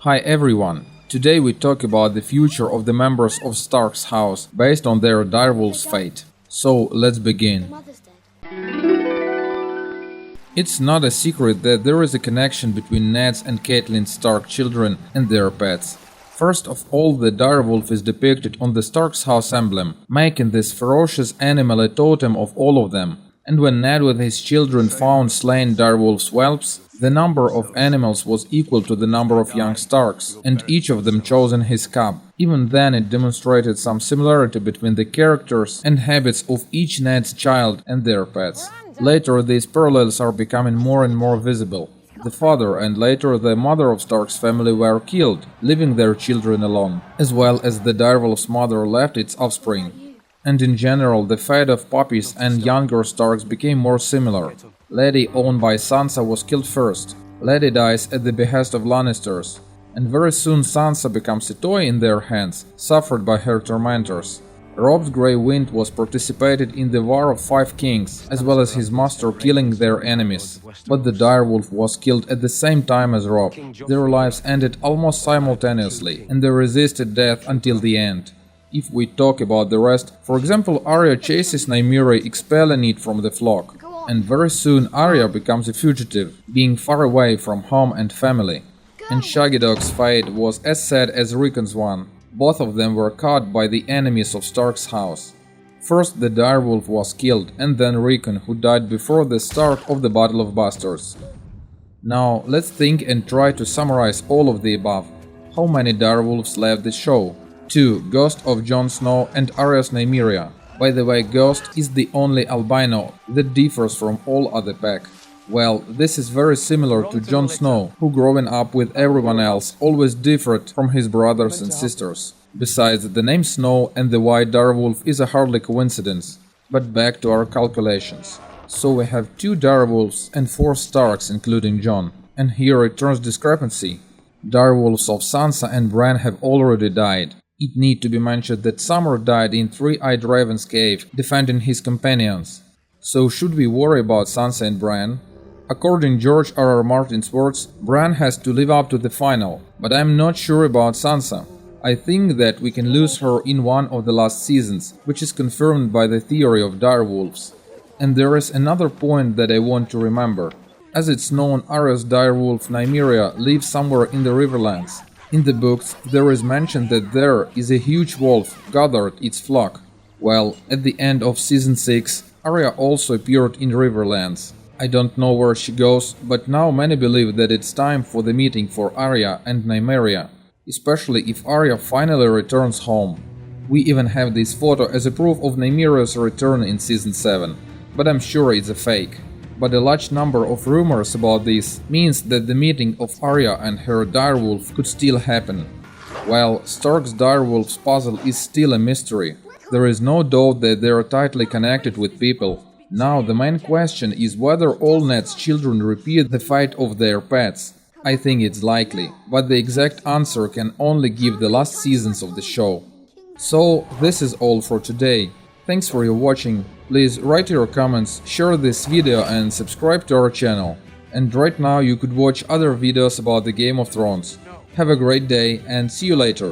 Hi everyone! Today we talk about the future of the members of Stark's house based on their direwolf's fate. So let's begin. It's not a secret that there is a connection between Ned's and Catelyn's Stark children and their pets. First of all, the direwolf is depicted on the Stark's house emblem, making this ferocious animal a totem of all of them. And when Ned with his children found slain direwolf's whelps, the number of animals was equal to the number of young Starks, and each of them chosen his cub. Even then it demonstrated some similarity between the characters and habits of each Ned's child and their pets. Later these parallels are becoming more and more visible. The father and later the mother of Stark's family were killed, leaving their children alone, as well as the direwolf's mother left its offspring. And in general, the fate of puppies and younger Starks became more similar. Lady, owned by Sansa, was killed first. Lady dies at the behest of Lannisters. And very soon Sansa becomes a toy in their hands, suffered by her tormentors. Robb's Grey Wind was participated in the War of Five Kings, as well as his master killing their enemies. But the direwolf was killed at the same time as Robb. Their lives ended almost simultaneously, and they resisted death until the end. If we talk about the rest, for example, Arya chases Nymeria, expelling it from the flock. And very soon Arya becomes a fugitive, being far away from home and family. And Shaggy Dog's fate was as sad as Rickon's one. Both of them were caught by the enemies of Stark's house. First the direwolf was killed, and then Rickon, who died before the start of the Battle of Bastards. Now let's think and try to summarize all of the above. How many direwolves left the show? 2. Ghost of Jon Snow and Arya's Nymeria. By the way, Ghost is the only albino that differs from all other pack. Well, this is very similar to Jon Snow, who growing up with everyone else always differed from his brothers and sisters. Besides, the name Snow and the white direwolf is a hardly coincidence. But back to our calculations. So we have 2 direwolves and 4 Starks including Jon. And here returns discrepancy. Direwolves of Sansa and Bran have already died. It need to be mentioned that Summer died in Three-Eyed Raven's cave, defending his companions. So should we worry about Sansa and Bran? According George R.R. Martin's words, Bran has to live up to the final, but I'm not sure about Sansa. I think that we can lose her in one of the last seasons, which is confirmed by the theory of direwolves. And there is another point that I want to remember. As it's known, Arya's direwolf Nymeria lives somewhere in the Riverlands. In the books, there is mention that there is a huge wolf gathered its flock. Well, at the end of season 6, Arya also appeared in Riverlands. I don't know where she goes, but now many believe that it's time for the meeting for Arya and Nymeria, especially if Arya finally returns home. We even have this photo as a proof of Nymeria's return in season 7, but I'm sure it's a fake. But a large number of rumors about this means that the meeting of Arya and her direwolf could still happen. While Stark's direwolf's puzzle is still a mystery, there is no doubt that they are tightly connected with people. Now the main question is whether all Ned's children repeat the fate of their pets. I think it's likely, but the exact answer can only give the last seasons of the show. So this is all for today. Thanks for your watching. Please write your comments, share this video and subscribe to our channel. And right now you could watch other videos about the Game of Thrones. Have a great day and see you later.